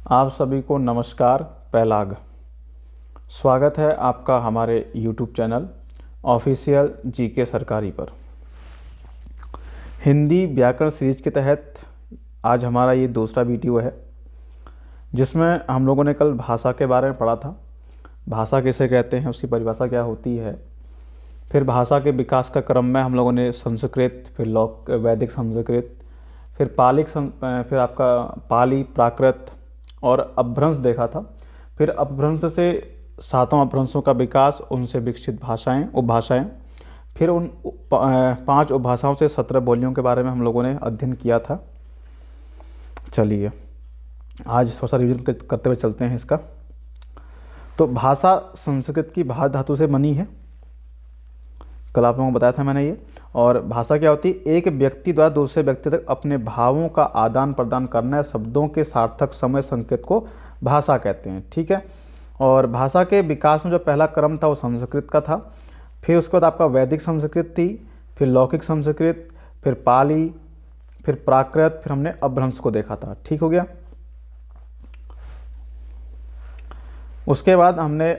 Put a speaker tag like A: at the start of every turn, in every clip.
A: आप सभी को नमस्कार। पहलाग स्वागत है आपका हमारे YouTube चैनल ऑफिशियल जीके सरकारी पर। हिंदी व्याकरण सीरीज के तहत आज हमारा ये दूसरा वीडियो है, जिसमें हम लोगों ने कल भाषा के बारे में पढ़ा था। भाषा किसे कहते हैं, उसकी परिभाषा क्या होती है। फिर भाषा के विकास का क्रम में हम लोगों ने संस्कृत, फिर वैदिक संस्कृत, फिर फिर आपका पाली, प्राकृत और अपभ्रंश देखा था। फिर अपभ्रंश से सातों अपभ्रंशों का विकास, उनसे विकसित भाषाएं, उपभाषाएं, फिर उन 5 उपभाषाओं से 17 बोलियों के बारे में हम लोगों ने अध्ययन किया था। चलिए आज थोड़ा सा रिविजन करते हुए चलते हैं इसका। तो भाषा संस्कृत की भा धातु से बनी है, कल आप लोगों को बताया था मैंने ये। और भाषा क्या होती है? एक व्यक्ति द्वारा दूसरे व्यक्ति तक अपने भावों का आदान प्रदान करना है। शब्दों के सार्थक समय संकेत को भाषा कहते हैं, ठीक है। और भाषा के विकास में जो पहला क्रम था वो संस्कृत का था। फिर उसके बाद आपका वैदिक संस्कृत थी, फिर लौकिक संस्कृत, फिर पाली, फिर प्राकृत, फिर हमने अपभ्रंश को देखा था, ठीक हो गया। उसके बाद हमने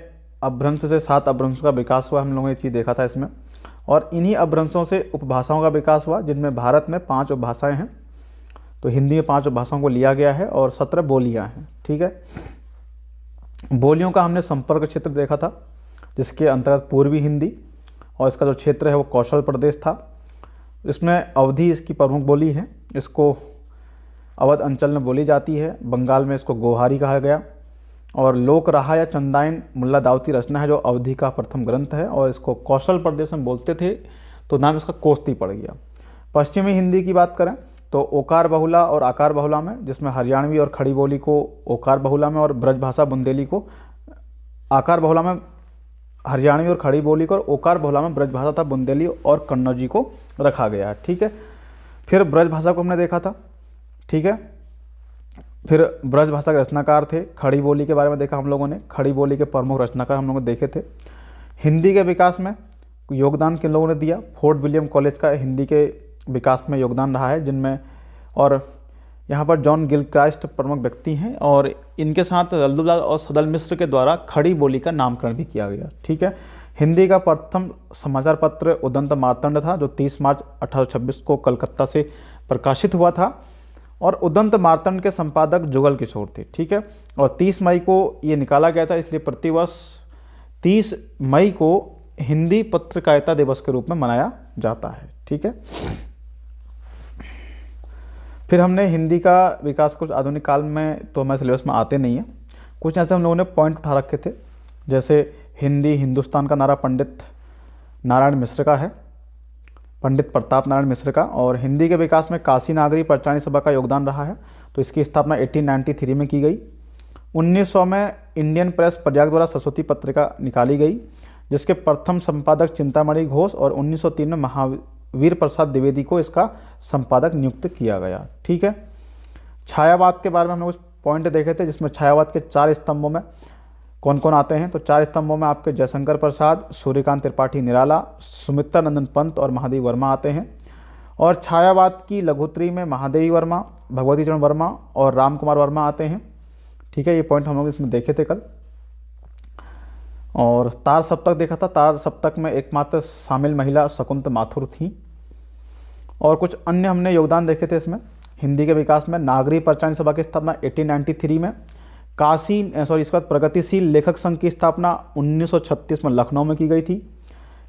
A: अपभ्रंश से 7 अपभ्रंशों का विकास हुआ, हम लोगों ने ये चीज़ देखा था इसमें। और इन्हीं अपभ्रंशों से उपभाषाओं का विकास हुआ, जिनमें भारत में 5 उपभाषाएं हैं। तो हिंदी में 5 उपभाषाओं को लिया गया है और 17 बोलियां हैं, ठीक है। बोलियों का हमने संपर्क क्षेत्र देखा था, जिसके अंतर्गत पूर्वी हिंदी, और इसका जो क्षेत्र है वो कौशल प्रदेश था। इसमें अवधी इसकी प्रमुख बोली है, इसको अवध अंचल में बोली जाती है। बंगाल में इसको गोहारी कहा गया। और लोक रहा या चंदाइन मुल्ला दाऊती रचना है, जो अवधि का प्रथम ग्रंथ है, और इसको कौशल प्रदेश में बोलते थे, तो नाम इसका कोस्ती पड़ गया। पश्चिमी हिंदी की बात करें तो ओकार बहुला और आकार बहुला में, जिसमें हरियाणवी और खड़ी बोली को ओकार बहुला में, और ब्रजभाषा बुंदेली को आकार बहुला में हरियाणवी और खड़ी बोली को, और ओकार बहुला में ब्रजभाषा था बुंदेली और कन्नौजी को रखा गया है, ठीक है। फिर ब्रजभाषा को हमने देखा था, ठीक है। फिर ब्रजभाषा के रचनाकार थे। खड़ी बोली के बारे में देखा हम लोगों ने, खड़ी बोली के प्रमुख रचनाकार हम लोगों ने देखे थे। हिंदी के विकास में योगदान किन लोगों ने दिया? फोर्ट विलियम कॉलेज का हिंदी के विकास में योगदान रहा है, जिनमें और यहाँ पर जॉन गिलक्राइस्ट प्रमुख व्यक्ति हैं, और इनके साथ लल्लूलाल और सदल मिश्र के द्वारा खड़ी बोली का नामकरण भी किया गया, ठीक है। हिंदी का प्रथम समाचार पत्र उदंत मार्तंड था, जो 30 मार्च 1826 को कलकत्ता से प्रकाशित हुआ था, और उदंत मार्तंड के संपादक जुगल किशोर थे, ठीक है। और 30 मई को ये निकाला गया था, इसलिए प्रतिवर्ष 30 मई को हिंदी पत्रकारिता दिवस के रूप में मनाया जाता है, ठीक है। फिर हमने हिंदी का विकास कुछ आधुनिक काल में, तो हमारे सिलेबस में आते नहीं है, कुछ ऐसे हम लोगों ने पॉइंट उठा रखे थे। जैसे हिंदी हिंदुस्तान का नारा पंडित नारायण मिश्र का है, पंडित प्रताप नारायण मिश्र का। और हिंदी के विकास में काशी नागरी प्रचारणी सभा का योगदान रहा है, तो इसकी स्थापना 1893 में की गई। 1900 में इंडियन प्रेस प्रयाग द्वारा सरस्वती पत्रिका निकाली गई, जिसके प्रथम संपादक चिंतामणि घोष, और 1903 में महावीर प्रसाद द्विवेदी को इसका संपादक नियुक्त किया गया, ठीक है। छायावाद के बारे में हमने कुछ पॉइंट देखे थे, जिसमें छायावाद के 4 स्तंभों में कौन कौन आते हैं? तो 4 स्तंभों में आपके जयशंकर प्रसाद, सूर्यकांत त्रिपाठी निराला, सुमित्रा नंदन पंत और महादेवी वर्मा आते हैं। और छायावाद की लघुत्री में महादेवी वर्मा, भगवती चरण वर्मा और राम कुमार वर्मा आते हैं, ठीक है। ये पॉइंट हम लोग इसमें देखे थे कल। और तार सप्तक देखा था, तार सप्तक में एकमात्र शामिल महिला शकुंत माथुर थी। और कुछ अन्य हमने योगदान देखे थे इसमें हिंदी के विकास में। नागरी प्रचारणी सभा की स्थापना 1893 में, इसके बाद प्रगतिशील लेखक संघ की स्थापना 1936 में लखनऊ में की गई थी।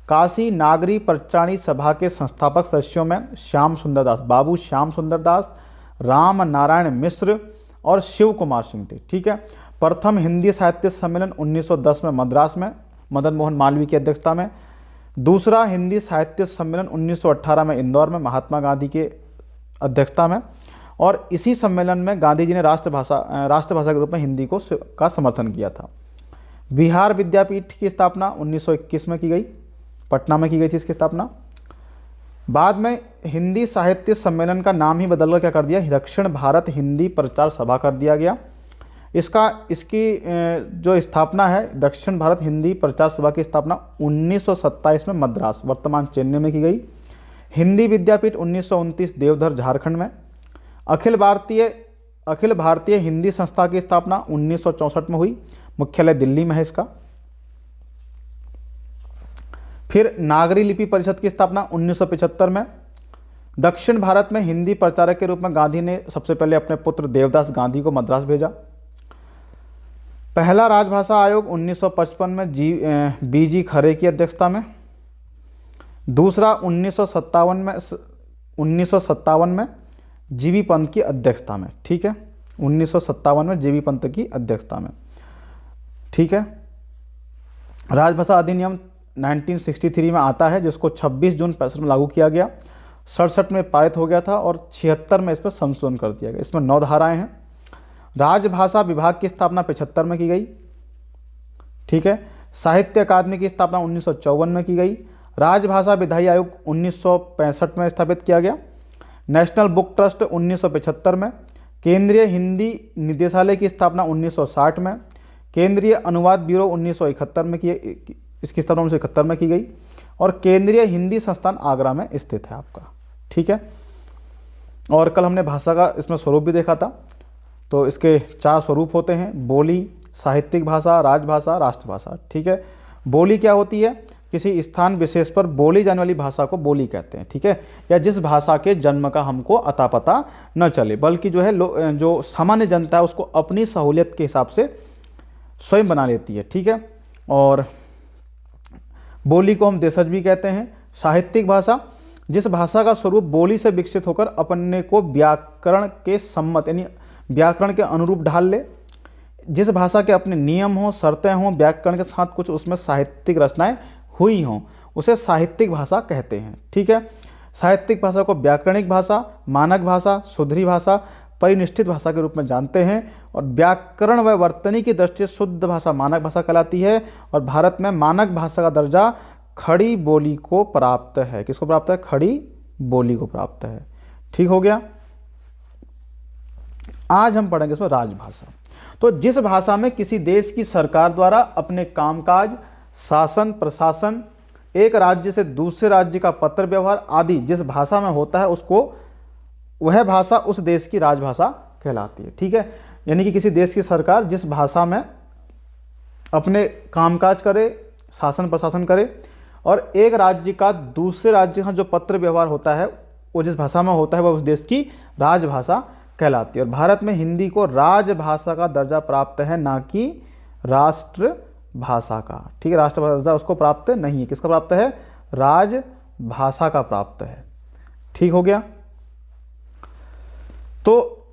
A: काशी नागरी प्रचारणी सभा के संस्थापक सदस्यों में श्याम सुंदर दास, बाबू श्याम सुंदर दास, राम नारायण मिश्र और शिव कुमार सिंह थे, ठीक है। प्रथम हिंदी साहित्य सम्मेलन 1910 में मद्रास में मदन मोहन मालवीय की अध्यक्षता में। दूसरा हिंदी साहित्य सम्मेलन 1918 में इंदौर में महात्मा गांधी के अध्यक्षता में। और इसी सम्मेलन में गांधी जी ने राष्ट्रभाषा के रूप में हिंदी का समर्थन किया था। बिहार विद्यापीठ की स्थापना 1921 में की गई, पटना में की गई थी इसकी स्थापना। बाद में हिंदी साहित्य सम्मेलन का नाम ही बदलकर क्या कर दिया? दक्षिण भारत हिंदी प्रचार सभा कर दिया गया। इसकी जो स्थापना है, दक्षिण भारत हिंदी प्रचार सभा की स्थापना 1927 में मद्रास, वर्तमान चेन्नई में की गई। हिंदी विद्यापीठ 1929 देवघर झारखंड में। अखिल भारतीय अखिल भारतीय हिंदी संस्था की स्थापना 1964 में हुई, मुख्यालय दिल्ली में है इसका। फिर नागरी लिपि परिषद की स्थापना 1975 में। दक्षिण भारत में हिंदी प्रचारक के रूप में गांधी ने सबसे पहले अपने पुत्र देवदास गांधी को मद्रास भेजा। पहला राजभाषा आयोग 1955 में बीजी खरे की अध्यक्षता में। दूसरा 1957 में जीबी पंत की अध्यक्षता में, ठीक है, 1957 में जीबी पंत की अध्यक्षता में, ठीक है। राजभाषा अधिनियम 1963 में आता है, जिसको 26 जून 65 में लागू किया गया, 67 में पारित हो गया था और 76 में इस पर संशोधन कर दिया गया। इसमें 9 धाराएं हैं। राजभाषा विभाग की स्थापना 75 में की गई, ठीक है। साहित्य अकादमी की स्थापना 1954 में की गई। राजभाषा विधायी आयोग 1965 में स्थापित किया गया। नेशनल बुक ट्रस्ट 1975 में। केंद्रीय हिंदी निदेशालय की स्थापना 1960 में। केंद्रीय अनुवाद ब्यूरो 1971 में इसकी स्थापना 1971 में की गई। और केंद्रीय हिंदी संस्थान आगरा में स्थित है आपका, ठीक है। और कल हमने भाषा का इसमें स्वरूप भी देखा था, तो इसके 4 स्वरूप होते हैं: बोली, साहित्यिक भाषा, राजभाषा, राष्ट्रभाषा, ठीक है। बोली क्या होती है? किसी स्थान विशेष पर बोली जाने वाली भाषा को बोली कहते हैं, ठीक है, या जिस भाषा के जन्म का हमको अता पता न चले, बल्कि जो है जो सामान्य जनता है उसको अपनी सहूलियत के हिसाब से स्वयं बना लेती है, ठीक है। और बोली को हम देशज भी कहते हैं। साहित्यिक भाषा, जिस भाषा का स्वरूप बोली से विकसित होकर अपने को व्याकरण के सम्मत यानी व्याकरण के अनुरूप ढाल ले, जिस भाषा के अपने नियम हों, शर्तें हों, व्याकरण के साथ कुछ उसमें साहित्यिक रचनाएं हुई हों, उसे साहित्यिक भाषा कहते हैं, ठीक है। साहित्यिक भाषा को व्याकरणिक भाषा, मानक भाषा, सुधरी भाषा, परिनिष्ठित भाषा के रूप में जानते हैं। और व्याकरण व वर्तनी की दृष्टि से शुद्ध भाषा मानक भाषा कहलाती है। और भारत में मानक भाषा का दर्जा खड़ी बोली को प्राप्त है। किसको प्राप्त है? खड़ी बोली को प्राप्त है, ठीक हो गया। आज हम पढ़ेंगे इसमें राजभाषा। तो जिस भाषा में किसी देश की सरकार द्वारा अपने कामकाज, शासन, प्रशासन, एक राज्य से दूसरे राज्य का पत्र व्यवहार आदि जिस भाषा में होता है उसको वह भाषा उस देश की राजभाषा कहलाती है, ठीक है। यानी कि किसी देश की सरकार जिस भाषा में अपने कामकाज करे, शासन प्रशासन करे, और एक राज्य का दूसरे राज्य का जो पत्र व्यवहार होता है वो जिस भाषा में होता है वह उस देश की राजभाषा कहलाती है। और भारत में हिंदी को राजभाषा का दर्जा प्राप्त है, ना कि राष्ट्रभाषा का, ठीक है। राष्ट्रभाषा दर्जा उसको प्राप्त नहीं है। किसका प्राप्त है? राजभाषा का प्राप्त है, ठीक हो गया। तो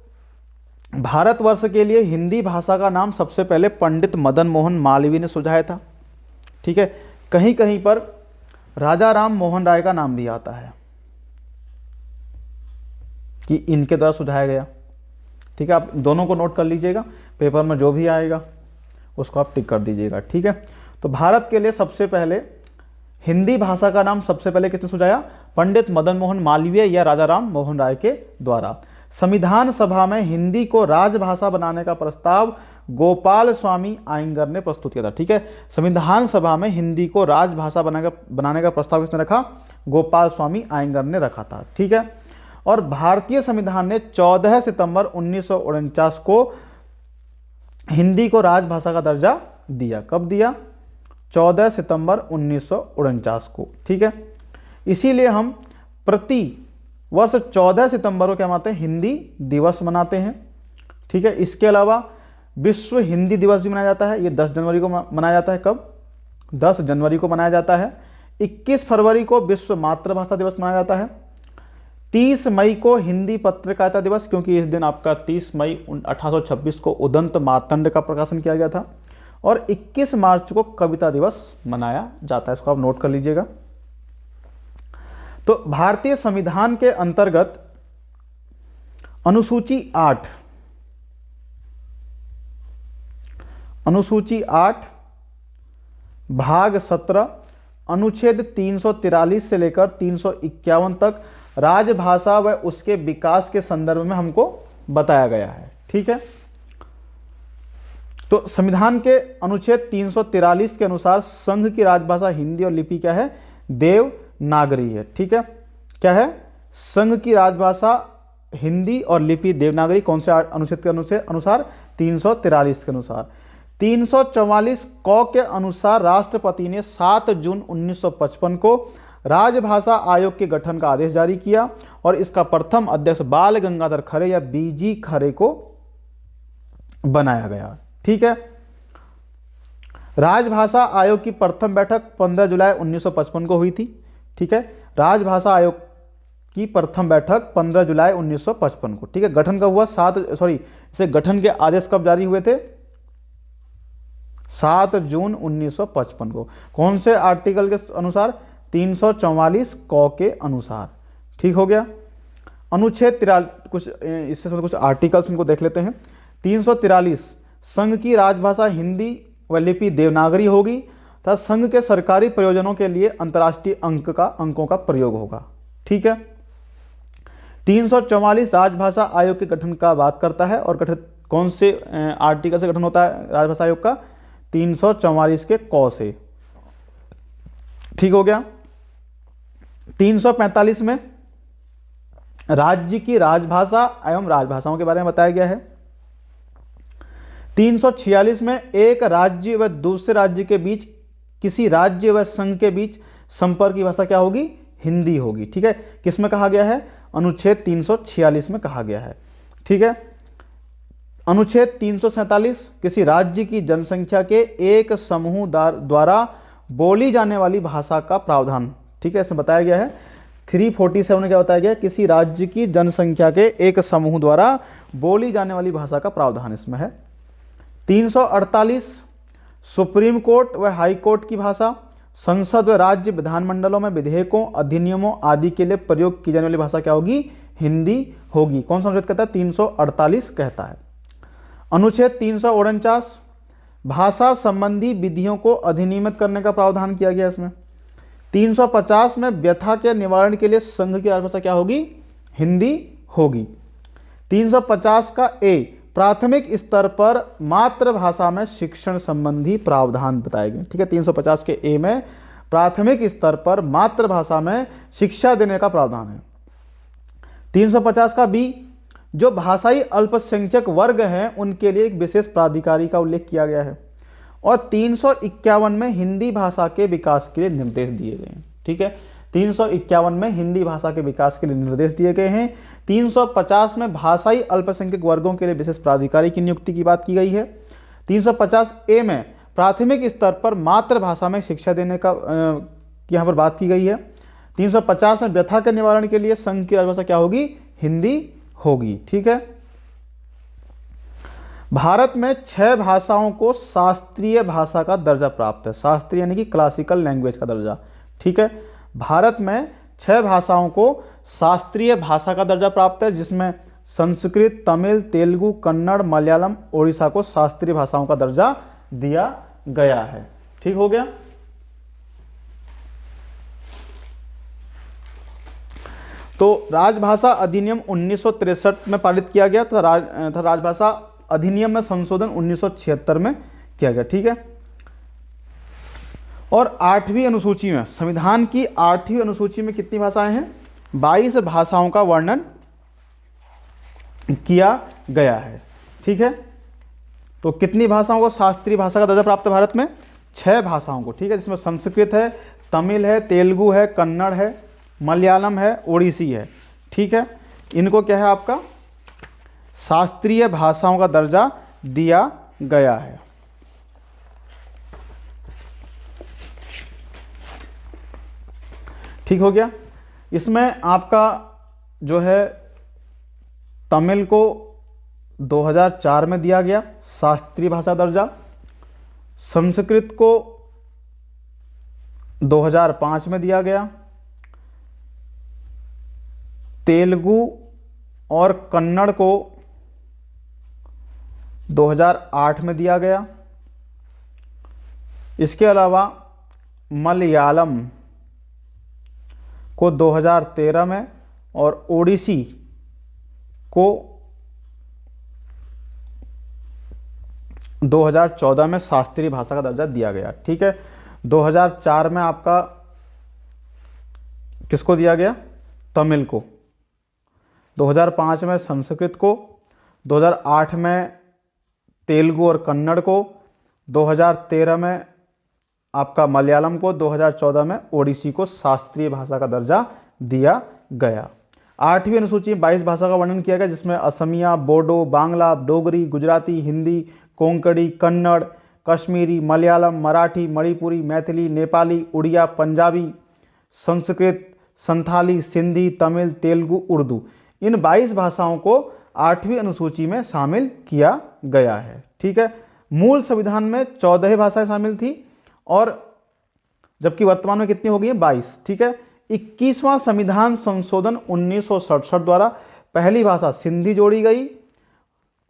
A: भारतवर्ष के लिए हिंदी भाषा का नाम सबसे पहले पंडित मदन मोहन मालवीय ने सुझाया था, ठीक है। कहीं कहीं पर राजा राम मोहन राय का नाम भी आता है कि इनके द्वारा सुझाया गया, ठीक है। आप दोनों को नोट कर लीजिएगा, पेपर में जो भी आएगा उसको आप टिक कर दीजिएगा, ठीक है। तो भारत के लिए सबसे पहले हिंदी भाषा का नाम सबसे पहले किसने सुझाया? पंडित मदन मोहन मालवीय या राजा राम मोहन राय के द्वारा। संविधान सभा में हिंदी को राजभाषा बनाने का प्रस्ताव गोपाल स्वामी आयंगर ने प्रस्तुत किया था, ठीक है। संविधान सभा में हिंदी को राजभाषा बनाने का प्रस्ताव किसने रखा? गोपाल स्वामी आयंगर ने रखा था, ठीक है। और भारतीय संविधान ने 14 सितंबर 1949 को हिंदी को राजभाषा का दर्जा दिया। कब दिया? 14 सितंबर 1949 को, ठीक है। इसीलिए हम प्रति वर्ष 14 सितंबर को क्या मनाते हैं? हिंदी दिवस मनाते हैं, ठीक है। इसके अलावा विश्व हिंदी दिवस भी मनाया जाता है। ये 10 जनवरी को मनाया जाता है। कब? 10 जनवरी को मनाया जाता है। 21 फरवरी को विश्व मातृभाषा दिवस मनाया जाता है। 30 मई को हिंदी पत्रकारिता दिवस, क्योंकि इस दिन आपका 30 मई 1826 को उदंत मार्तंड का प्रकाशन किया गया था। और 21 मार्च को कविता दिवस मनाया जाता है। इसको आप नोट कर लीजिएगा। तो भारतीय संविधान के अंतर्गत अनुसूची 8 भाग 17 अनुच्छेद 343 से लेकर 351 तक राजभाषा व उसके विकास के संदर्भ में हमको बताया गया है, ठीक है। तो संविधान के अनुच्छेद 343 के अनुसार संघ की राजभाषा हिंदी और लिपि क्या है? देवनागरी है, ठीक है। क्या है? संघ की राजभाषा हिंदी और लिपि देवनागरी कौन से अनुच्छेद के अनुसार 343 के अनुसार। 344 क के अनुसार राष्ट्रपति ने 7 जून 1955 को राजभाषा आयोग के गठन का आदेश जारी किया और इसका प्रथम अध्यक्ष बाल गंगाधर खरे या बीजी खरे को बनाया गया। ठीक है। राजभाषा आयोग की प्रथम बैठक 15 जुलाई 1955 को हुई थी। ठीक है। राजभाषा आयोग की प्रथम बैठक 15 जुलाई 1955 को। ठीक है। गठन कब हुआ? इसे गठन के आदेश कब जारी हुए थे? 7 जून 1955 को। कौन से आर्टिकल के अनुसार? 344 क के अनुसार। ठीक हो गया। अनुच्छेद 43 इससे कुछ आर्टिकल्स इनको देख लेते हैं। 343 संघ की राजभाषा हिंदी व लिपि देवनागरी होगी तथा संघ के सरकारी प्रयोजनों के लिए अंतर्राष्ट्रीय अंकों का प्रयोग होगा। ठीक है। 344 राजभाषा आयोग के गठन का बात करता है और गठन कौन से आर्टिकल से गठन होता है राजभाषा आयोग का? 344 के क से। ठीक हो गया। 345 में राज्य की राजभाषा एवं राजभाषाओं के बारे में बताया गया है। 346 में एक राज्य व दूसरे राज्य के बीच किसी राज्य व संघ के बीच संपर्क की भाषा क्या होगी? हिंदी होगी। ठीक है। किस में कहा गया है? अनुच्छेद 346 में कहा गया है। ठीक है। अनुच्छेद 347 किसी राज्य की जनसंख्या के एक समूह द्वारा बोली जाने वाली भाषा का प्रावधान। ठीक है। इसमें बताया गया है 347 में क्या बताया गया? किसी राज्य की जनसंख्या के एक समूह द्वारा बोली जाने वाली भाषा का प्रावधान इसमें है। 348 सुप्रीम कोर्ट व हाई कोर्ट की भाषा, संसद व राज्य विधानमंडलों में विधेयकों अधिनियमों आदि के लिए प्रयोग की जाने वाली भाषा क्या होगी? हिंदी होगी। कौन सा अनुच्छेद कहता है? 348 कहता है। अनुच्छेद 349 भाषा संबंधी विधियों को अधिनियमित करने का प्रावधान किया गया इसमें। 350 में व्यथा के निवारण के लिए संघ की राजभाषा क्या होगी? हिंदी होगी। 350 का ए प्राथमिक स्तर पर मातृभाषा में शिक्षण संबंधी प्रावधान बताए गए। ठीक है। 350 के ए में प्राथमिक स्तर पर मातृभाषा में शिक्षा देने का प्रावधान है। 350 का बी जो भाषाई अल्पसंख्यक वर्ग हैं उनके लिए एक विशेष प्राधिकारी का उल्लेख किया गया है। और 351 में हिंदी भाषा के विकास के लिए निर्देश दिए गए हैं। ठीक है। 351 में हिंदी भाषा के विकास के लिए निर्देश दिए गए हैं। 350 में भाषाई अल्पसंख्यक वर्गों के लिए विशेष प्राधिकारी की नियुक्ति की बात की गई है। 350 ए में प्राथमिक स्तर पर मातृभाषा में शिक्षा देने का यहाँ पर बात की गई है। 350 में व्यथा के निवारण के लिए संघ की राजभाषा क्या होगी? हिंदी होगी। ठीक है। भारत में 6 भाषाओं को शास्त्रीय भाषा का दर्जा प्राप्त है। शास्त्रीय यानी कि क्लासिकल लैंग्वेज का दर्जा। ठीक है। भारत में 6 भाषाओं को शास्त्रीय भाषा का दर्जा प्राप्त है, जिसमें संस्कृत, तमिल, तेलुगु, कन्नड़, मलयालम, ओडिशा को शास्त्रीय भाषाओं का दर्जा दिया गया है। ठीक हो गया। तो राजभाषा अधिनियम 1963 में पारित किया गया था। राजभाषा अधिनियम में संशोधन 1976 में किया गया। ठीक है। और 8वीं अनुसूची में, संविधान की 8वीं अनुसूची में कितनी भाषाएं हैं? 22 भाषाओं का वर्णन किया गया है। ठीक है। तो कितनी भाषाओं को शास्त्रीय भाषा का दर्जा प्राप्त है भारत में? 6 भाषाओं को। ठीक है। जिसमें संस्कृत है, तमिल है, तेलुगु है, कन्नड़ है, मलयालम है, ओडिसी है। ठीक है। इनको क्या है आपका? शास्त्रीय भाषाओं का दर्जा दिया गया है। ठीक हो गया। इसमें आपका जो है तमिल को 2004 में दिया गया शास्त्रीय भाषा दर्जा, संस्कृत को 2005 में दिया गया, तेलुगु और कन्नड़ को 2008 में दिया गया। इसके अलावा मलयालम को 2013 में और ओडिसी को 2014 में शास्त्रीय भाषा का दर्जा दिया गया। ठीक है। 2004 में आपका किसको दिया गया? तमिल को। 2005 में संस्कृत को, 2008 में तेलुगु और कन्नड़ को, 2013 में आपका मलयालम को, 2014 में ओडिसी को शास्त्रीय भाषा का दर्जा दिया गया। 8वीं अनुसूची में 22 भाषा का वर्णन किया गया, जिसमें असमिया, बोडो, बांग्ला, डोगरी, गुजराती, हिंदी, कोंकणी, कन्नड़, कश्मीरी, मलयालम, मराठी, मणिपुरी, मैथिली, नेपाली, उड़िया, पंजाबी, संस्कृत, संथाली, सिंधी, तमिल, तेलुगु, उर्दू, इन 22 भाषाओं को 8वीं अनुसूची में शामिल किया गया है। ठीक है, मूल संविधान में 14 भाषाएं शामिल थी और जबकि वर्तमान में कितनी हो गई हैं? 22। ठीक है, 21वां संविधान संशोधन 1967 द्वारा पहली भाषा सिंधी जोड़ी गई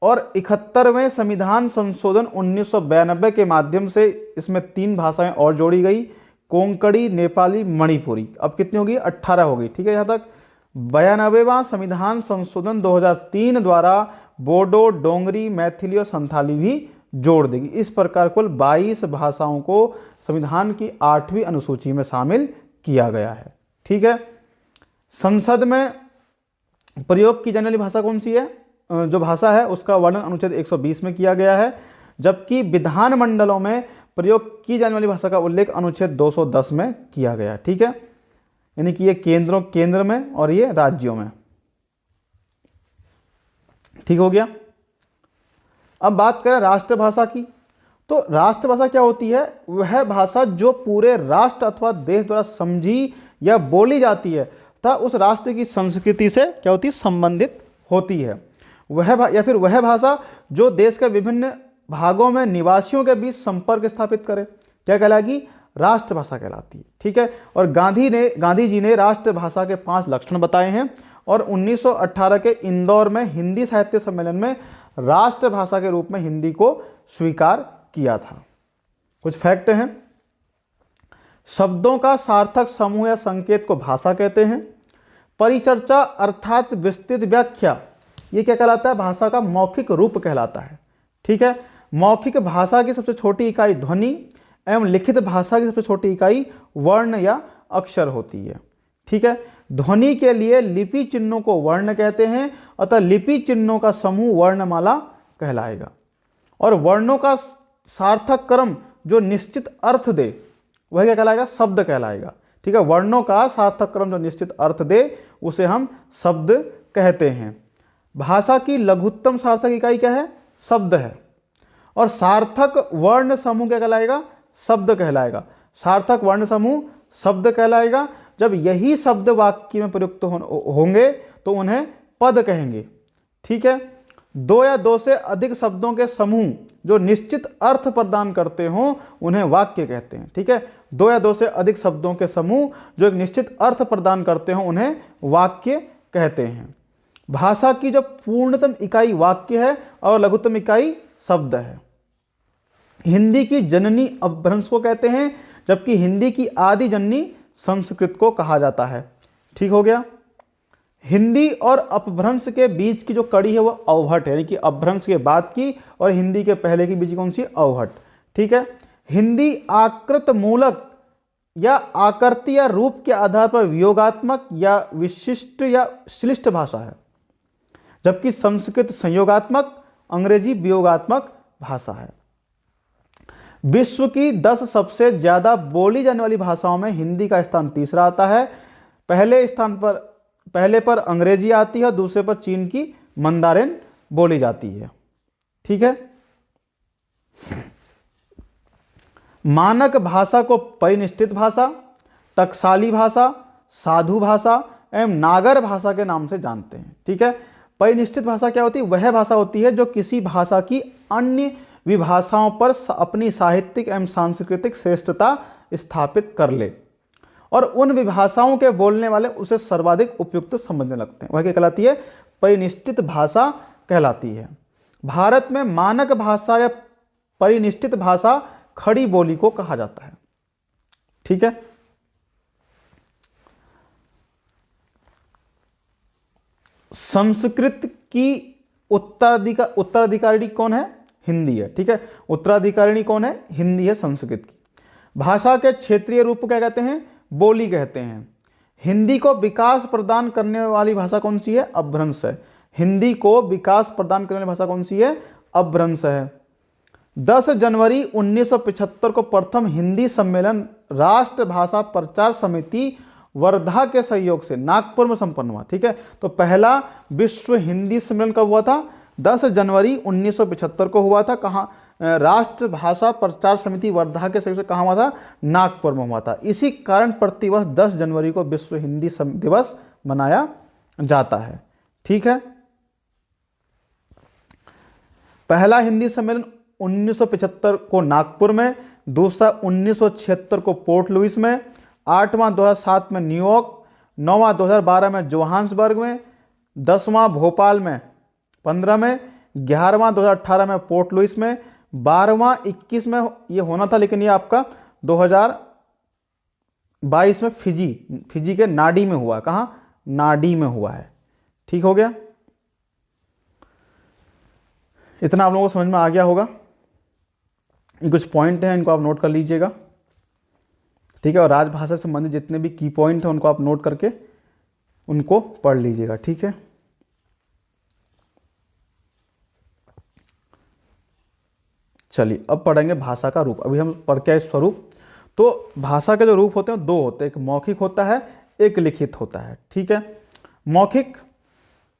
A: और 71वें संविधान संशोधन 1992 के माध्यम से इसमें 3 भाषाएं और जोड़ी गई, कोंकणी, नेपाली, मणिपुरी। अब कितनी होगी? 18 हो गई। ठीक है, यहाँ तक। 92वां संविधान संशोधन 2003 द्वारा बोडो, डोंगरी, मैथिली और संथाली भी जोड़ देगी। इस प्रकार कुल 22 भाषाओं को संविधान की 8वीं अनुसूची में शामिल किया गया है। ठीक है, संसद में प्रयोग की जाने वाली भाषा कौन सी है? जो भाषा है उसका वर्णन अनुच्छेद 120 में किया गया है, जबकि विधान मंडलों में प्रयोग की जाने वाली भाषा का उल्लेख अनुच्छेद 210 में किया गया है। ठीक है, यानी कि ये केंद्र में और ये राज्यों में। ठीक हो गया। अब बात करें राष्ट्रभाषा की, तो राष्ट्रभाषा क्या होती है? वह भाषा जो पूरे राष्ट्र अथवा देश द्वारा समझी या बोली जाती है तथा उस राष्ट्र की संस्कृति से क्या होती है? संबंधित होती है। वह भाषा जो देश के विभिन्न भागों में निवासियों के बीच संपर्क स्थापित करे, क्या कहलाएगी? राष्ट्रभाषा कहलाती है। ठीक है, और गांधी जी ने राष्ट्रभाषा के 5 लक्षण बताए हैं और 1918 के इंदौर में हिंदी साहित्य सम्मेलन में राष्ट्रभाषा के रूप में हिंदी को स्वीकार किया था। कुछ फैक्ट हैं। शब्दों का सार्थक समूह या संकेत को भाषा कहते हैं। परिचर्चा अर्थात विस्तृत व्याख्या, ये क्या कहलाता है? भाषा का मौखिक रूप कहलाता है। ठीक है, मौखिक भाषा की सबसे छोटी इकाई ध्वनि एवं लिखित भाषा की सबसे छोटी इकाई वर्ण या अक्षर होती है। ठीक है, ध्वनि के लिए लिपि चिन्हों को वर्ण कहते हैं, अतः लिपि चिन्हों का समूह वर्णमाला कहलाएगा। और वर्णों का सार्थक क्रम जो निश्चित अर्थ दे वह क्या कहलाएगा? शब्द कहलाएगा। ठीक है, वर्णों का सार्थक क्रम जो निश्चित अर्थ दे उसे हम शब्द कहते हैं। भाषा की लघुत्तम सार्थक इकाई क्या है? शब्द है। और सार्थक वर्ण समूह क्या कहलाएगा? शब्द कहलाएगा। सार्थक वर्ण समूह शब्द कहलाएगा। जब यही शब्द वाक्य में प्रयुक्त होंगे तो उन्हें पद कहेंगे। ठीक है, 2 या 2 से अधिक शब्दों के समूह जो निश्चित अर्थ प्रदान करते हों उन्हें वाक्य कहते हैं। ठीक है, 2 या 2 से अधिक शब्दों के समूह जो एक निश्चित अर्थ प्रदान करते हों उन्हें वाक्य कहते हैं। भाषा की जो पूर्णतम इकाई वाक्य है और लघुत्तम इकाई शब्द है। हिंदी की जननी अपभ्रंश को कहते हैं, जबकि हिंदी की आदि जननी संस्कृत को कहा जाता है। ठीक हो गया। हिंदी और अपभ्रंश के बीच की जो कड़ी है वो अवहट है, यानी कि अपभ्रंश के बाद की और हिंदी के पहले की बीच की कौन सी? अवहट। ठीक है, हिंदी आकृत मूलक या आकृति या रूप के आधार पर वियोगात्मक या विशिष्ट या श्लिष्ट भाषा है, जबकि संस्कृत संयोगात्मक, अंग्रेजी वियोगात्मक भाषा है। विश्व की 10 सबसे ज्यादा बोली जाने वाली भाषाओं में हिंदी का स्थान तीसरा आता है। पहले पर अंग्रेजी आती है और दूसरे पर चीन की मंदारिन बोली जाती है। ठीक है, मानक भाषा को परिनिष्ठित भाषा, टकसाली भाषा, साधु भाषा एवं नागर भाषा के नाम से जानते हैं। ठीक है, परिनिष्ठित भाषा क्या होती है? वह भाषा होती है जो किसी भाषा की अन्य विभाषाओं पर अपनी साहित्यिक एवं सांस्कृतिक श्रेष्ठता स्थापित कर ले और उन विभाषाओं के बोलने वाले उसे सर्वाधिक उपयुक्त समझने लगते हैं। वह क्या कहलाती है? परिनिष्ठित भाषा कहलाती है। भारत में मानक भाषा या परिनिष्ठित भाषा खड़ी बोली को कहा जाता है। ठीक है, संस्कृत की उत्तराधिकारी कौन है? हिंदी है। ठीक है, उत्तराधिकारिणी कौन है? हिंदी है संस्कृत की। भाषा के क्षेत्रीय रूप को क्या कहते हैं? बोली कहते हैं। हिंदी को विकास प्रदान करने वाली भाषा कौन सी है? अपभ्रंश है। हिंदी को विकास प्रदान करने वाली भाषा कौन सी है? अपभ्रंश है। 10 जनवरी 1975 को प्रथम हिंदी सम्मेलन राष्ट्र भाषा प्रचार समिति वर्धा के सहयोग से नागपुर में संपन्न हुआ। ठीक है, तो पहला विश्व हिंदी सम्मेलन कब हुआ था? 10 जनवरी 1975 को हुआ था। कहाँ? राष्ट्र भाषा प्रचार समिति वर्धा के सहयोग से कहाँ हुआ था? नागपुर में हुआ था। इसी कारण प्रतिवर्ष 10 जनवरी को विश्व हिंदी दिवस मनाया जाता है। ठीक है, पहला हिंदी सम्मेलन 1975 को नागपुर में, दूसरा 1976 को पोर्ट लुइस में, 8वां 2007 में न्यूयॉर्क, 9वां 2012 में जोहान्सबर्ग में, 10वां भोपाल में 15 में, 11वां 2018 में पोर्ट लुइस में, 12वां 21 में ये होना था लेकिन ये आपका 2022 में फिजी के नाडी में हुआ। कहाँ? नाडी में हुआ है। ठीक हो गया, इतना आप लोगों को समझ में आ गया होगा। ये कुछ पॉइंट हैं, इनको आप नोट कर लीजिएगा। ठीक है, और राजभाषा से संबंधित जितने भी की पॉइंट हैं उनको आप नोट करके उनको पढ़ लीजिएगा। ठीक है, चलिए अब पढ़ेंगे भाषा का रूप। अभी हम पढ़ के आए स्वरूप। तो भाषा के जो रूप होते हैं दो होते हैं, एक मौखिक होता है, एक लिखित होता है। ठीक है, मौखिक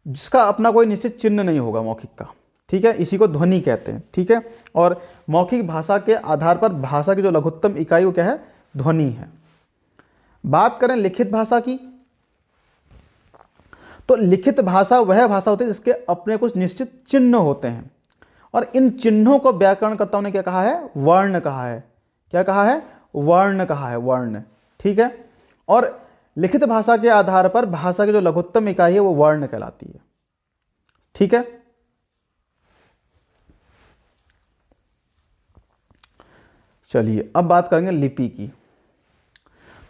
A: जिसका अपना कोई निश्चित चिन्ह नहीं होगा मौखिक का। ठीक है, इसी को ध्वनि कहते हैं। ठीक है, और मौखिक भाषा के आधार पर भाषा की जो लघुत्तम इकाई वो क्या है? ध्वनि है। बात करें लिखित भाषा की, तो लिखित भाषा वह भाषा होती है जिसके अपने कुछ निश्चित चिन्ह होते हैं, और इन चिन्हों को व्याकरणकर्ताओं ने क्या कहा है? वर्ण कहा है। क्या कहा है? वर्ण कहा है, वर्ण। ठीक है, और लिखित भाषा के आधार पर भाषा की जो लघुत्तम इकाई है वो वर्ण कहलाती है। ठीक है, चलिए अब बात करेंगे लिपि की।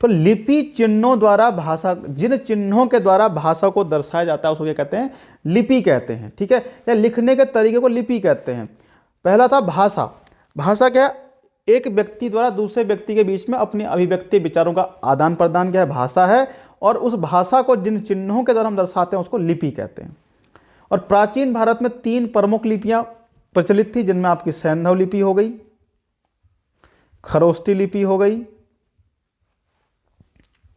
A: तो लिपि चिन्हों द्वारा भाषा, जिन चिन्हों के द्वारा भाषा को दर्शाया जाता है उसको क्या कहते हैं? लिपि कहते हैं। ठीक है, या लिखने के तरीके को लिपि कहते हैं। पहला था भाषा। भाषा क्या? एक व्यक्ति द्वारा दूसरे व्यक्ति के बीच में अपनी अभिव्यक्ति विचारों का आदान प्रदान क्या है? भाषा है। और उस भाषा को जिन चिन्हों के द्वारा हम दर्शाते हैं उसको लिपि कहते हैं। और प्राचीन भारत में 3 प्रमुख लिपियां प्रचलित थी, जिनमें आपकी सैंधव लिपि हो गई, खरोष्टी लिपि हो गई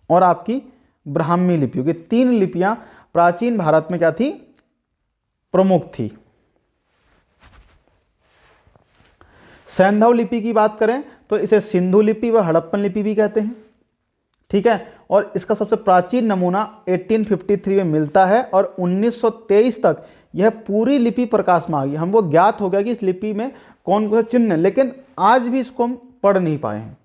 A: और आपकी ब्राह्मी लिपि होगी। 3 लिपियां प्राचीन भारत में क्या थी? प्रमुख थी। सैंधव लिपि की बात करें तो इसे सिंधु लिपि व हड़प्पन लिपि भी कहते हैं। ठीक है, और इसका सबसे प्राचीन नमूना 1853 में मिलता है और 1923 तक यह पूरी लिपि प्रकाश में आ गई। हमको ज्ञात हो गया कि इस लिपि में कौन कौन से चिन्ह हैं, लेकिन आज भी इसको हम पढ़ नहीं पाए हैं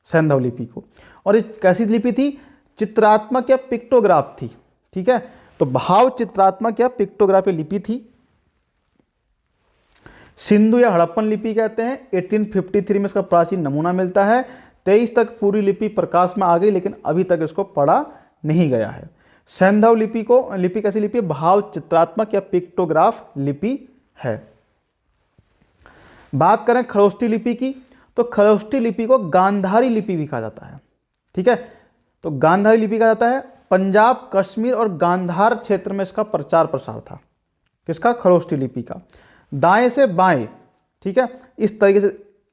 A: सैंधव लिपि को। और इस कैसी लिपि थी? चित्रात्मक या पिक्टोग्राफ थी। ठीक है, तो भाव चित्रात्मक या पिक्टोग्राफी लिपि थी। सिंधु या हड़प्पन लिपि कहते हैं। 1853 में इसका प्राचीन नमूना मिलता है। 23 तक पूरी लिपि प्रकाश में आ गई, लेकिन अभी तक इसको पढ़ा नहीं गया है। सैंधव लिपि कैसी लिपि? भाव चित्रात्मक या पिक्टोग्राफ लिपि है। बात करें खरोष्टी लिपि की, तो खरोष्टी लिपि को गांधारी लिपि भी कहा जाता है। ठीक है, तो गांधारी लिपि कहा जाता है। पंजाब, कश्मीर और गांधार क्षेत्र में इसका प्रचार प्रसार था। किसका? खरोष्टी लिपि का। दाएं से बाएं, ठीक है, इस तरीके से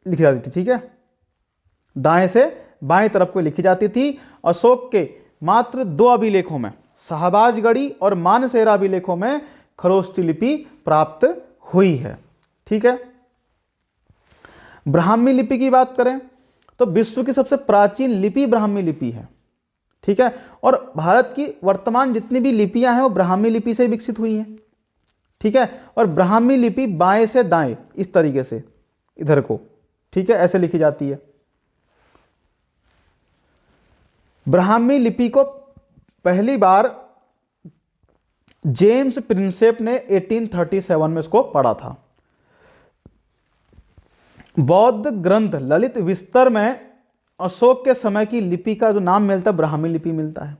A: लिखी जाती थी। ठीक है, दाएं से बाएं तरफ को लिखी जाती थी। अशोक के मात्र 2 अभिलेखों में, शाहबाजगढ़ी और मानसेरा अभिलेखों में खरोष्टी लिपि प्राप्त हुई है। ठीक है, ब्राह्मी लिपि की बात करें तो विश्व की सबसे प्राचीन लिपि ब्राह्मी लिपि है। ठीक है, और भारत की वर्तमान जितनी भी लिपियां हैं वो ब्राह्मी लिपि से विकसित हुई हैं। ठीक है, और ब्राह्मी लिपि बाएं से दाएं इस तरीके से इधर को, ठीक है, ऐसे लिखी जाती है। ब्राह्मी लिपि को पहली बार जेम्स प्रिंसेप ने 1837 में इसको पढ़ा था। बौद्ध ग्रंथ ललित विस्तर में अशोक के समय की लिपि का जो नाम मिलता है ब्राह्मी लिपि मिलता है।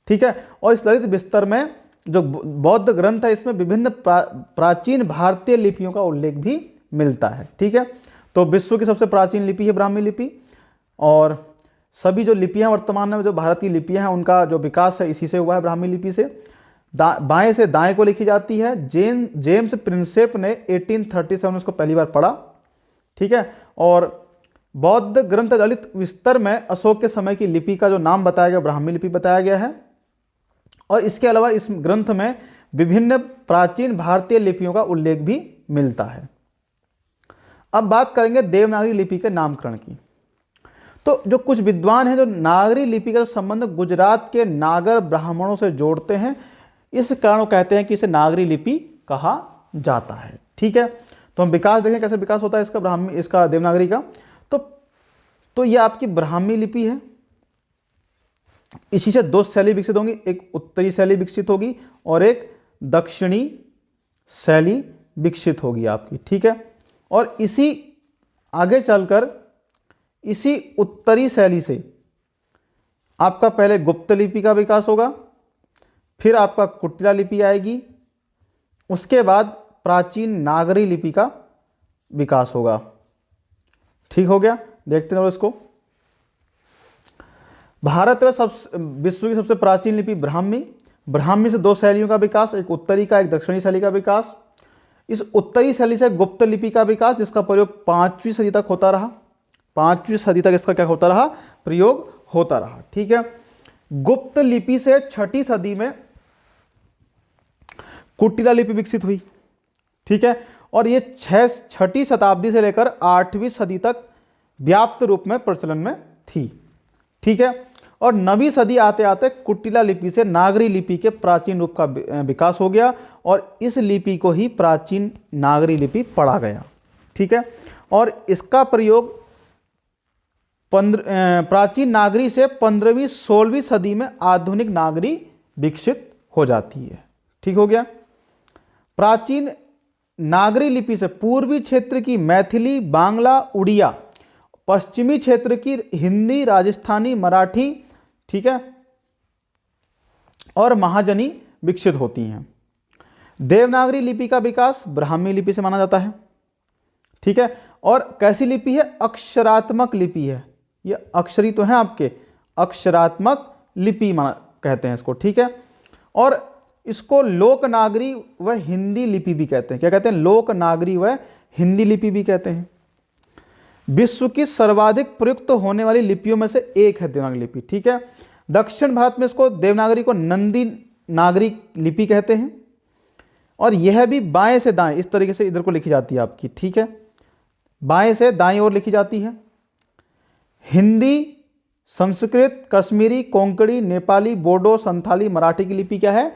A: ठीक है, और इस ललित विस्तर में जो बौद्ध ग्रंथ है इसमें विभिन्न प्राचीन भारतीय लिपियों का उल्लेख भी मिलता है। ठीक है, तो विश्व की सबसे प्राचीन लिपि है ब्राह्मी लिपि। और सभी जो लिपियां वर्तमान में जो भारत की लिपियां हैं उनका जो विकास है इसी से हुआ है, ब्राह्मी लिपि से। बाएं से दाएं को लिखी जाती है। जेम्स प्रिंसेप ने 1837 में उसको पहली बार पढ़ा, ठीक है। और बौद्ध ग्रंथ ललित विस्तर में अशोक के समय की लिपि का जो नाम बताया गया ब्राह्मी लिपि बताया गया है। और इसके अलावा इस ग्रंथ में विभिन्न प्राचीन भारतीय लिपियों का उल्लेख भी मिलता है। अब बात करेंगे देवनागरी लिपि के नामकरण की। तो जो कुछ विद्वान हैं जो नागरी लिपि का संबंध गुजरात के नागर ब्राह्मणों से जोड़ते हैं, इस कारण वो कहते हैं कि इसे नागरी लिपि कहा जाता है, ठीक है। तो हम विकास देखें कैसे विकास होता है इसका देवनागरी का। तो ये आपकी ब्राह्मी लिपि है। इसी से दो शैली विकसित होंगी, एक उत्तरी शैली विकसित होगी और एक दक्षिणी शैली विकसित होगी आपकी, ठीक है। और इसी आगे चलकर इसी उत्तरी शैली से आपका पहले गुप्त लिपि का विकास होगा, फिर आपका कुटिला लिपि आएगी, उसके बाद प्राचीन नागरी लिपि का विकास होगा, ठीक हो गया। देखते हैं इसको। भारत में विश्व की सबसे प्राचीन लिपि ब्राह्मी से दो शैलियों का विकास, एक उत्तरी का एक दक्षिणी शैली का विकास। इस उत्तरी शैली से गुप्त लिपि का विकास, जिसका प्रयोग 5वीं सदी तक होता रहा। 5वीं सदी तक इसका क्या होता रहा, प्रयोग होता रहा, ठीक है। गुप्त लिपि से 6ठी सदी में कुटिला लिपि विकसित हुई, ठीक है। और ये 6ठी शताब्दी से लेकर 8वीं सदी तक व्याप्त रूप में प्रचलन में थी, ठीक है। और 9वीं सदी आते आते कुटिला लिपि से नागरी लिपि के प्राचीन रूप का विकास हो गया और इस लिपि को ही प्राचीन नागरी लिपि पढ़ा गया, ठीक है। और इसका प्रयोग प्राचीन नागरी से 15वीं 16वीं सदी में आधुनिक नागरी विकसित हो जाती है, ठीक हो गया। प्राचीन नागरी लिपि से पूर्वी क्षेत्र की मैथिली, बांग्ला, उड़िया, पश्चिमी क्षेत्र की हिंदी, राजस्थानी, मराठी, ठीक है, और महाजनी विकसित होती हैं। देवनागरी लिपि का विकास ब्राह्मी लिपि से माना जाता है, ठीक है। और कैसी लिपि है, अक्षरात्मक लिपि है। ये अक्षरी तो है आपके, अक्षरात्मक लिपि कहते हैं इसको, ठीक है। और इसको लोकनागरी व हिंदी लिपि भी कहते हैं। क्या कहते हैं, लोकनागरी व हिंदी लिपि भी कहते हैं। विश्व की सर्वाधिक प्रयुक्त होने वाली लिपियों में से एक है देवनागरी लिपि, ठीक है। दक्षिण भारत में इसको देवनागरी को नंदी नागरी लिपि कहते हैं और यह भी बाएं से दाएं इस तरीके से इधर को लिखी जाती है आपकी, ठीक है, बाएं से दाएं ओर लिखी जाती है। हिंदी, संस्कृत, कश्मीरी, कोंकणी, नेपाली, बोडो, संथाली, मराठी की लिपि क्या है,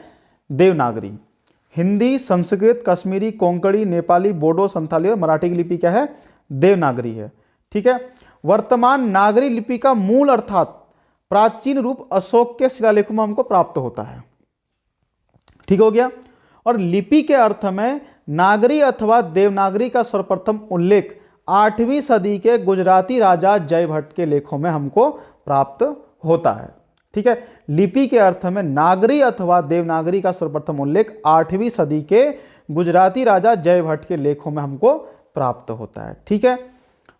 A: देवनागरी। हिंदी, संस्कृत, कश्मीरी, कोंकणी, नेपाली, बोडो, संथाली और मराठी की लिपि क्या है, देवनागरी है, ठीक है। वर्तमान नागरी लिपि का मूल अर्थात प्राचीन रूप अशोक के शिलालेखों में हमको प्राप्त होता है, ठीक हो गया। और लिपि के अर्थ में नागरी अथवा देवनागरी का सर्वप्रथम उल्लेख 8वीं सदी के गुजराती राजा जयभट्ट के लेखों में हमको प्राप्त होता है, ठीक है। लिपि के अर्थ में नागरी अथवा देवनागरी का सर्वप्रथम उल्लेख 8वीं सदी के गुजराती राजा जयभट्ट के लेखों में हमको प्राप्त होता है, ठीक है।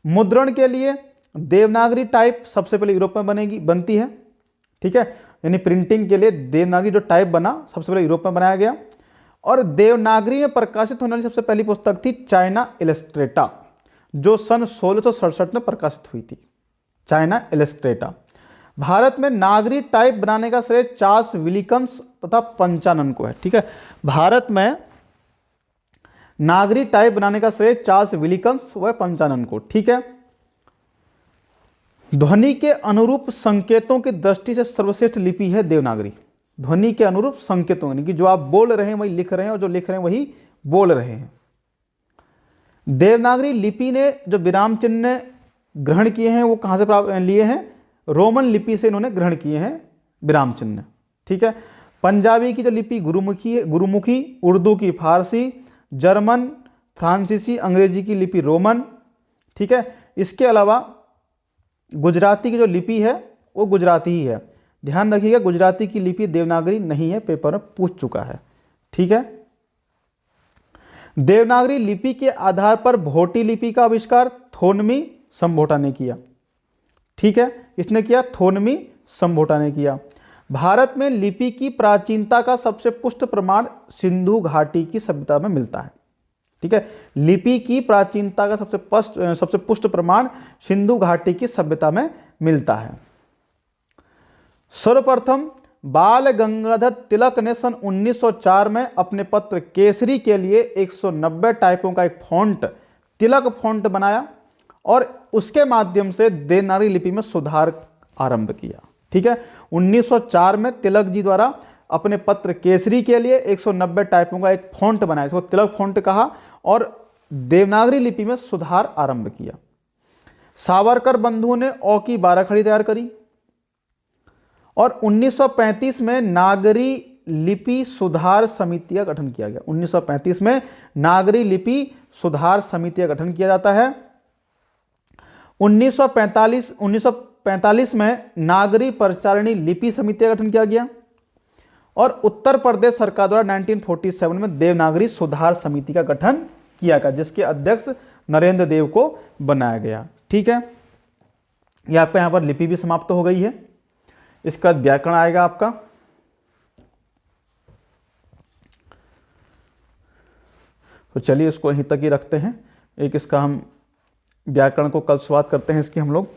A: मुद्रण के लिए देवनागरी टाइप सबसे पहले यूरोप में बनती है, ठीक है। यानी प्रिंटिंग के लिए देवनागरी जो टाइप बना सबसे पहले यूरोप में बनाया गया। और देवनागरी में प्रकाशित होने वाली सबसे पहली पुस्तक थी चाइना इलस्ट्रेटा, जो सन 1667 में प्रकाशित हुई थी, चाइना इलस्ट्रेटा। भारत में नागरी टाइप बनाने का श्रेय चार्ल्स विलिकम्स तथा पंचानन को है, ठीक है। भारत में नागरी टाइप बनाने का श्रेय चार्ल्स विलिकम्स व पंचानन को, ठीक है। ध्वनि के अनुरूप संकेतों की दृष्टि से सर्वश्रेष्ठ लिपि है देवनागरी। ध्वनि के अनुरूप संकेतों यानी कि जो आप बोल रहे हैं वही लिख रहे हैं और जो लिख रहे हैं वही बोल रहे हैं। देवनागरी लिपि ने जो विराम चिन्ह ग्रहण किए हैं वो कहाँ से प्राप्त लिए हैं, रोमन लिपि से इन्होंने ग्रहण किए हैं विराम चिन्ह, ठीक है। पंजाबी की जो लिपि गुरुमुखी, उर्दू की फारसी, जर्मन, फ्रांसीसी, अंग्रेजी की लिपि रोमन, ठीक है। इसके अलावा गुजराती की जो लिपि है वो गुजराती ही है। ध्यान रखिएगा गुजराती की लिपि देवनागरी नहीं है, पेपर में पूछ चुका है, ठीक है। देवनागरी लिपि के आधार पर भोटी लिपि का आविष्कार थोनमी संभोटा ने किया। ठीक है, इसने किया थोनमी संभोटा ने किया। भारत में लिपि की प्राचीनता का सबसे पुष्ट प्रमाण सिंधु घाटी की सभ्यता में मिलता है। ठीक है, लिपि की प्राचीनता का सबसे पुष्ट प्रमाण सिंधु घाटी की सभ्यता में मिलता है। सर्वप्रथम बाल गंगाधर तिलक ने सन 1904 में अपने पत्र केसरी के लिए 190 टाइपों का एक फॉन्ट तिलक फॉन्ट बनाया और उसके माध्यम से देवनागरी लिपि में सुधार आरंभ किया। ठीक है, 1904 में तिलक जी द्वारा अपने पत्र केसरी के लिए 190 टाइपों का एक फॉन्ट बनाया, इसको तिलक फॉन्ट कहा, और देवनागरी लिपि में सुधार आरंभ किया। सावरकर बंधुओं ने औ की 12 खड़ी तैयार करी और 1935 में नागरी लिपि सुधार समिति का गठन किया गया। 1935 में नागरी लिपि सुधार समिति का गठन किया जाता है। 1945 में नागरी परिचारिणी लिपि समिति का गठन किया गया और उत्तर प्रदेश सरकार द्वारा 1947 में देवनागरी सुधार समिति का गठन किया गया, जिसके अध्यक्ष नरेंद्र देव को बनाया गया। ठीक है, यह आपका यहां पर लिपि भी समाप्त हो गई है। इसका व्याकरण आएगा आपका। तो चलिए इसको यहीं तक ही रखते हैं। एक इसका हम व्याकरण को कल शुरुआत करते हैं इसकी हम लोग।